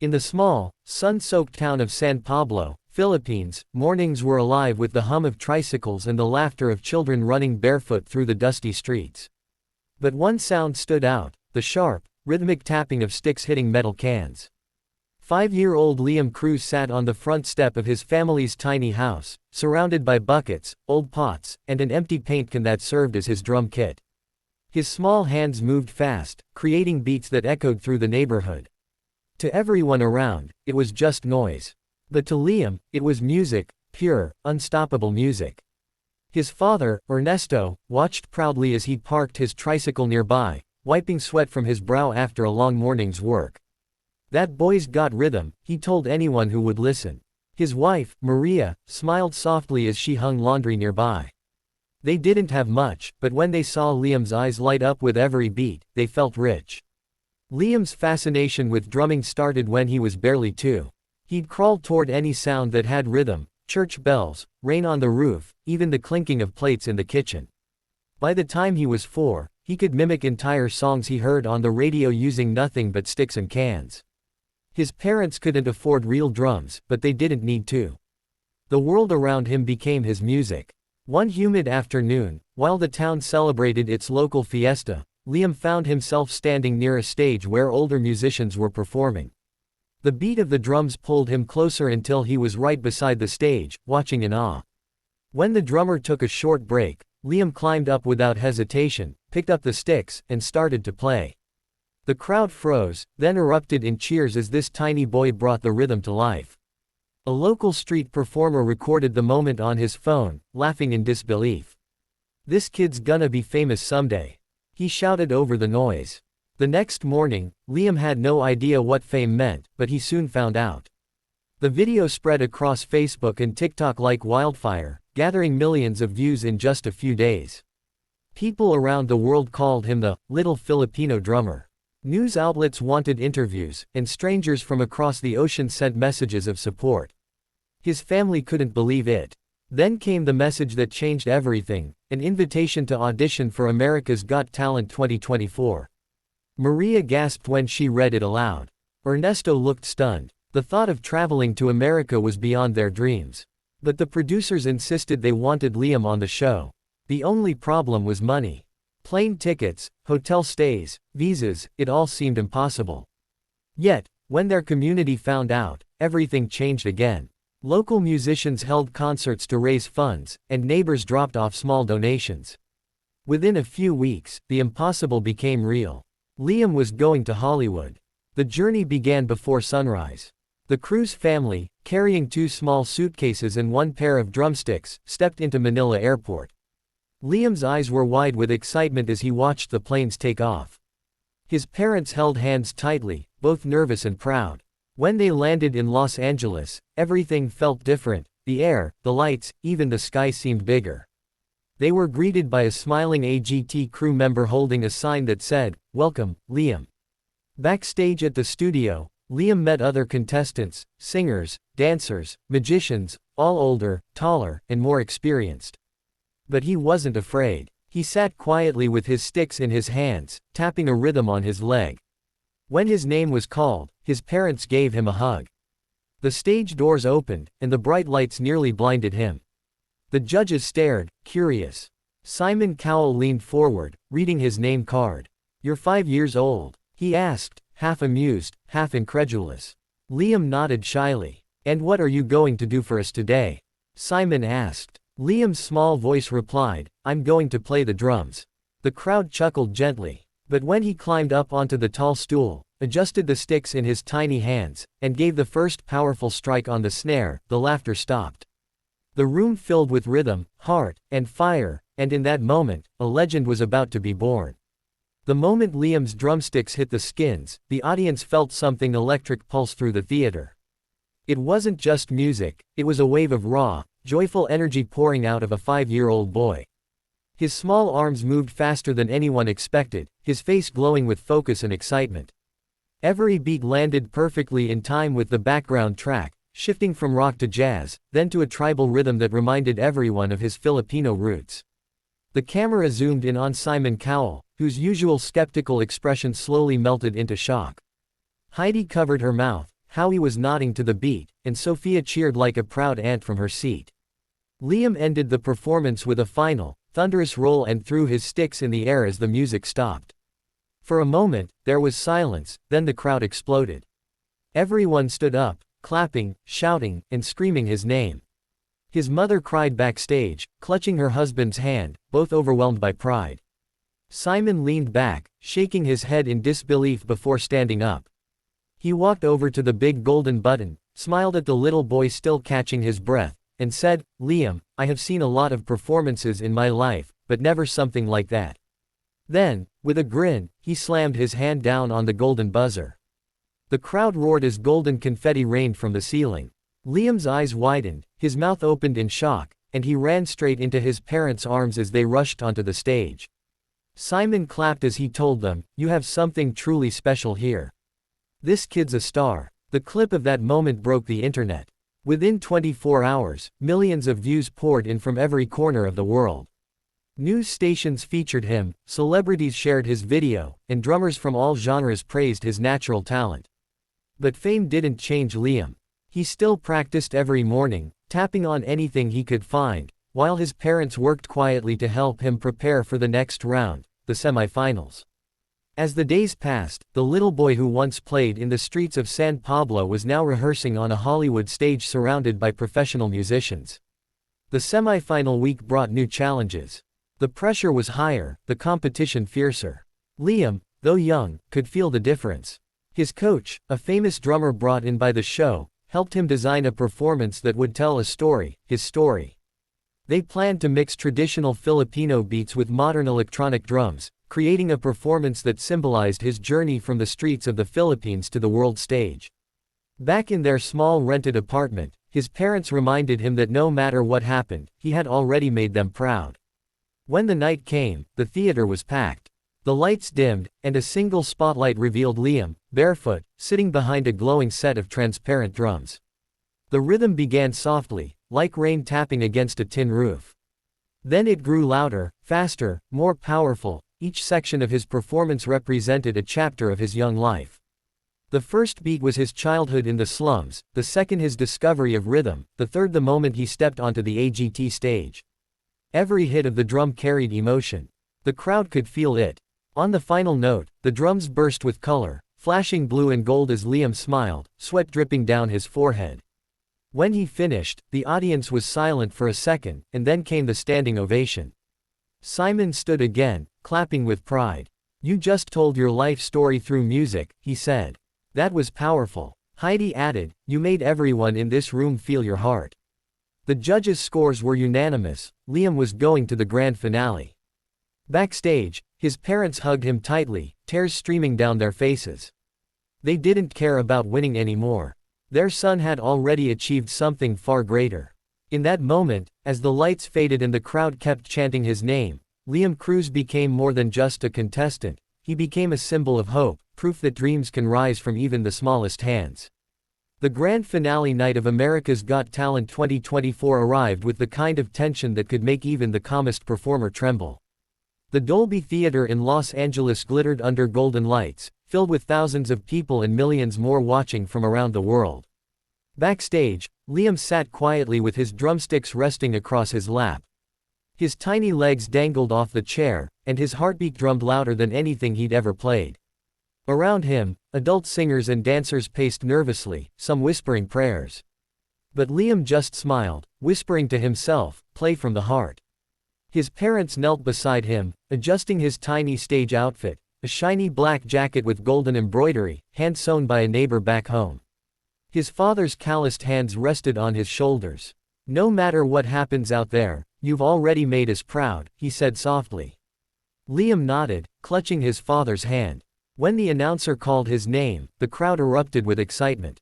In the small, sun-soaked town of San Pablo, Philippines, mornings were alive with the hum of tricycles and the laughter of children running barefoot through the dusty streets. But one sound stood out, the sharp, rhythmic tapping of sticks hitting metal cans. 5-year-old Liam Cruz sat on the front step of his family's tiny house, surrounded by buckets, old pots, and an empty paint can that served as his drum kit. His small hands moved fast, creating beats that echoed through the neighborhood. To everyone around, it was just noise. But to Liam, it was music, pure, unstoppable music. His father, Ernesto, watched proudly as he parked his tricycle nearby, wiping sweat from his brow after a long morning's work. "That boy's got rhythm," he told anyone who would listen. His wife, Maria, smiled softly as she hung laundry nearby. They didn't have much, but when they saw Liam's eyes light up with every beat, they felt rich. Liam's fascination with drumming started when he was barely 2. He'd crawl toward any sound that had rhythm: church bells, rain on the roof, even the clinking of plates in the kitchen. By the time he was 4, he could mimic entire songs he heard on the radio using nothing but sticks and cans. His parents couldn't afford real drums, but they didn't need to. The world around him became his music. One humid afternoon, while the town celebrated its local fiesta, Liam found himself standing near a stage where older musicians were performing. The beat of the drums pulled him closer until he was right beside the stage, watching in awe. When the drummer took a short break, Liam climbed up without hesitation, picked up the sticks, and started to play. The crowd froze, then erupted in cheers as this tiny boy brought the rhythm to life. A local street performer recorded the moment on his phone, laughing in disbelief. "This kid's gonna be famous someday," he shouted over the noise. The next morning, Liam had no idea what fame meant, but he soon found out. The video spread across Facebook and TikTok like wildfire, gathering millions of views in just a few days. People around the world called him the "little Filipino drummer." News outlets wanted interviews, and strangers from across the ocean sent messages of support. His family couldn't believe it. Then came the message that changed everything: an invitation to audition for America's Got Talent 2024. Maria gasped when she read it aloud. Ernesto looked stunned. The thought of traveling to America was beyond their dreams. But the producers insisted they wanted Liam on the show. The only problem was money. Plane tickets, hotel stays, visas, it all seemed impossible. Yet, when their community found out, everything changed again. Local musicians held concerts to raise funds, and neighbors dropped off small donations. Within a few weeks, the impossible became real. Liam was going to Hollywood. The journey began before sunrise. The Cruz family, carrying 2 small suitcases and 1 pair of drumsticks, stepped into Manila Airport. Liam's eyes were wide with excitement as he watched the planes take off. His parents held hands tightly, both nervous and proud. When they landed in Los Angeles, everything felt different: the air, the lights, even the sky seemed bigger. They were greeted by a smiling AGT crew member holding a sign that said, "Welcome, Liam." Backstage at the studio, Liam met other contestants, singers, dancers, magicians, all older, taller, and more experienced. But he wasn't afraid. He sat quietly with his sticks in his hands, tapping a rhythm on his leg. When his name was called, his parents gave him a hug. The stage doors opened, and the bright lights nearly blinded him. The judges stared, curious. Simon Cowell leaned forward, reading his name card. "You're 5 years old?" he asked, half amused, half incredulous. Liam nodded shyly. "And what are you going to do for us today?" Simon asked. Liam's small voice replied, "I'm going to play the drums." The crowd chuckled gently. But when he climbed up onto the tall stool, adjusted the sticks in his tiny hands, and gave the first powerful strike on the snare, the laughter stopped. The room filled with rhythm, heart, and fire, and in that moment, a legend was about to be born. The moment Liam's drumsticks hit the skins, the audience felt something electric pulse through the theater. It wasn't just music, it was a wave of raw, joyful energy pouring out of a 5-year-old boy. His small arms moved faster than anyone expected, his face glowing with focus and excitement. Every beat landed perfectly in time with the background track, shifting from rock to jazz, then to a tribal rhythm that reminded everyone of his Filipino roots. The camera zoomed in on Simon Cowell, whose usual skeptical expression slowly melted into shock. Heidi covered her mouth, Howie was nodding to the beat, and Sophia cheered like a proud aunt from her seat. Liam ended the performance with a final, thunderous roll and threw his sticks in the air as the music stopped. For a moment, there was silence, then the crowd exploded. Everyone stood up, clapping, shouting, and screaming his name. His mother cried backstage, clutching her husband's hand, both overwhelmed by pride. Simon leaned back, shaking his head in disbelief before standing up. He walked over to the big golden button, smiled at the little boy still catching his breath, and said, "Liam, I have seen a lot of performances in my life, but never something like that." Then, with a grin, he slammed his hand down on the golden buzzer. The crowd roared as golden confetti rained from the ceiling. Liam's eyes widened, his mouth opened in shock, and he ran straight into his parents' arms as they rushed onto the stage. Simon clapped as he told them, "You have something truly special here. This kid's a star." The clip of that moment broke the internet. Within 24 hours, millions of views poured in from every corner of the world. News stations featured him, celebrities shared his video, and drummers from all genres praised his natural talent. But fame didn't change Liam. He still practiced every morning, tapping on anything he could find, while his parents worked quietly to help him prepare for the next round, the semifinals. As the days passed, the little boy who once played in the streets of San Pablo was now rehearsing on a Hollywood stage surrounded by professional musicians. The semifinal week brought new challenges. The pressure was higher, the competition fiercer. Liam, though young, could feel the difference. His coach, a famous drummer brought in by the show, helped him design a performance that would tell a story, his story. They planned to mix traditional Filipino beats with modern electronic drums, creating a performance that symbolized his journey from the streets of the Philippines to the world stage. Back in their small rented apartment, his parents reminded him that no matter what happened, he had already made them proud. When the night came, the theater was packed. The lights dimmed, and a single spotlight revealed Liam, barefoot, sitting behind a glowing set of transparent drums. The rhythm began softly, like rain tapping against a tin roof. Then it grew louder, faster, more powerful. Each section of his performance represented a chapter of his young life. The first beat was his childhood in the slums, the second his discovery of rhythm, the third the moment he stepped onto the AGT stage. Every hit of the drum carried emotion. The crowd could feel it. On the final note, the drums burst with color, flashing blue and gold as Liam smiled, sweat dripping down his forehead. When he finished, the audience was silent for a second, and then came the standing ovation. Simon stood again, clapping with pride. "You just told your life story through music," he said. "That was powerful." Heidi added, "You made everyone in this room feel your heart." The judges' scores were unanimous. Liam was going to the grand finale. Backstage, his parents hugged him tightly, tears streaming down their faces. They didn't care about winning anymore. Their son had already achieved something far greater. In that moment, as the lights faded and the crowd kept chanting his name, Liam Cruz became more than just a contestant. He became a symbol of hope, proof that dreams can rise from even the smallest hands. The grand finale night of America's Got Talent 2024 arrived with the kind of tension that could make even the calmest performer tremble. The Dolby Theater in Los Angeles glittered under golden lights, filled with thousands of people and millions more watching from around the world. Backstage, Liam sat quietly with his drumsticks resting across his lap. His tiny legs dangled off the chair, and his heartbeat drummed louder than anything he'd ever played. Around him, adult singers and dancers paced nervously, some whispering prayers. But Liam just smiled, whispering to himself, "Play from the heart." His parents knelt beside him, adjusting his tiny stage outfit, a shiny black jacket with golden embroidery, hand-sewn by a neighbor back home. His father's calloused hands rested on his shoulders. "No matter what happens out there, you've already made us proud," he said softly. Liam nodded, clutching his father's hand. When the announcer called his name, the crowd erupted with excitement.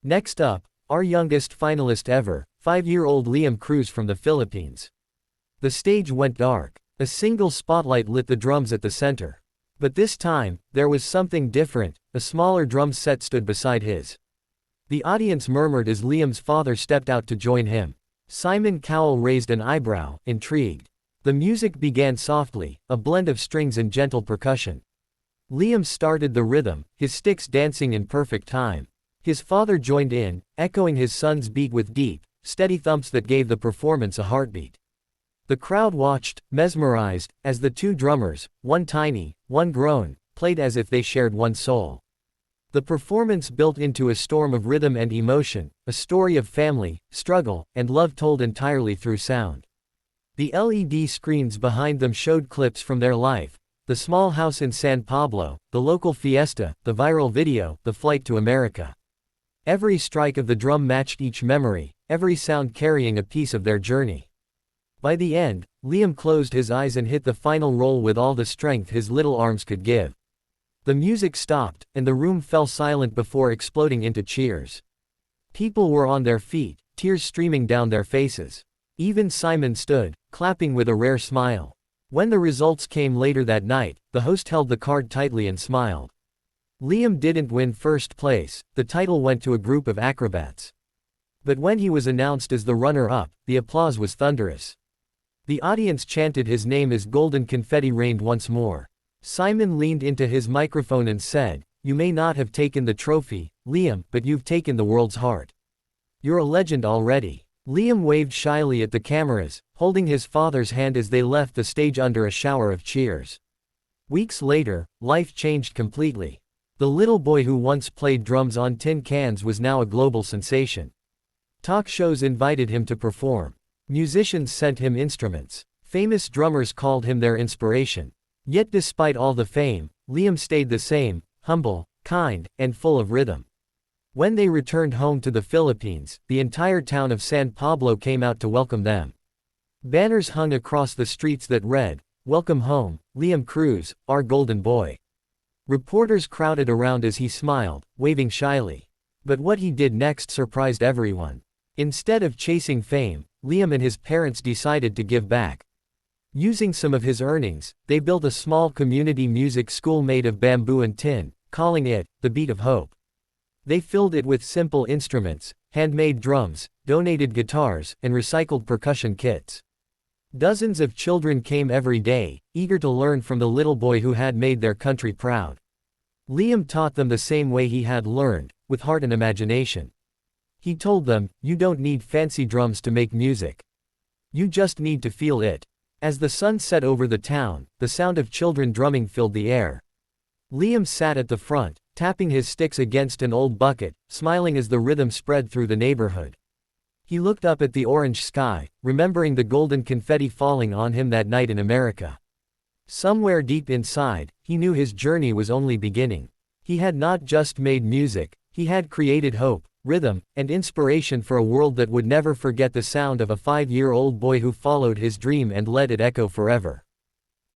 Next up, our youngest finalist ever, 5-year-old Liam Cruz from the Philippines. The stage went dark. A single spotlight lit the drums at the center. But this time, there was something different. A smaller drum set stood beside his. The audience murmured as Liam's father stepped out to join him. Simon Cowell raised an eyebrow, intrigued. The music began softly, a blend of strings and gentle percussion. Liam started the rhythm, his sticks dancing in perfect time. His father joined in, echoing his son's beat with deep, steady thumps that gave the performance a heartbeat. The crowd watched, mesmerized, as the two drummers, one tiny, one grown, played as if they shared one soul. The performance built into a storm of rhythm and emotion, a story of family, struggle, and love told entirely through sound. The LED screens behind them showed clips from their life: the small house in San Pablo, the local fiesta, the viral video, the flight to America. Every strike of the drum matched each memory, every sound carrying a piece of their journey. By the end, Liam closed his eyes and hit the final roll with all the strength his little arms could give. The music stopped, and the room fell silent before exploding into cheers. People were on their feet, tears streaming down their faces. Even Simon stood, clapping with a rare smile. When the results came later that night, the host held the card tightly and smiled. Liam didn't win first place, the title went to a group of acrobats. But when he was announced as the runner-up, the applause was thunderous. The audience chanted his name as golden confetti rained once more. Simon leaned into his microphone and said, "You may not have taken the trophy, Liam, but you've taken the world's heart. You're a legend already." Liam waved shyly at the cameras, holding his father's hand as they left the stage under a shower of cheers. Weeks later, life changed completely. The little boy who once played drums on tin cans was now a global sensation. Talk shows invited him to perform. Musicians sent him instruments. Famous drummers called him their inspiration. Yet despite all the fame, Liam stayed the same, humble, kind, and full of rhythm. When they returned home to the Philippines, the entire town of San Pablo came out to welcome them. Banners hung across the streets that read, "Welcome home, Liam Cruz, our golden boy." Reporters crowded around as he smiled, waving shyly. But what he did next surprised everyone. Instead of chasing fame, Liam and his parents decided to give back. Using some of his earnings, they built a small community music school made of bamboo and tin, calling it, the Beat of Hope. They filled it with simple instruments, handmade drums, donated guitars, and recycled percussion kits. Dozens of children came every day, eager to learn from the little boy who had made their country proud. Liam taught them the same way he had learned, with heart and imagination. He told them, "You don't need fancy drums to make music. You just need to feel it." As the sun set over the town, the sound of children drumming filled the air. Liam sat at the front, tapping his sticks against an old bucket, smiling as the rhythm spread through the neighborhood. He looked up at the orange sky, remembering the golden confetti falling on him that night in America. Somewhere deep inside, he knew his journey was only beginning. He had not just made music, he had created hope, rhythm, and inspiration for a world that would never forget the sound of a 5-year-old boy who followed his dream and let it echo forever.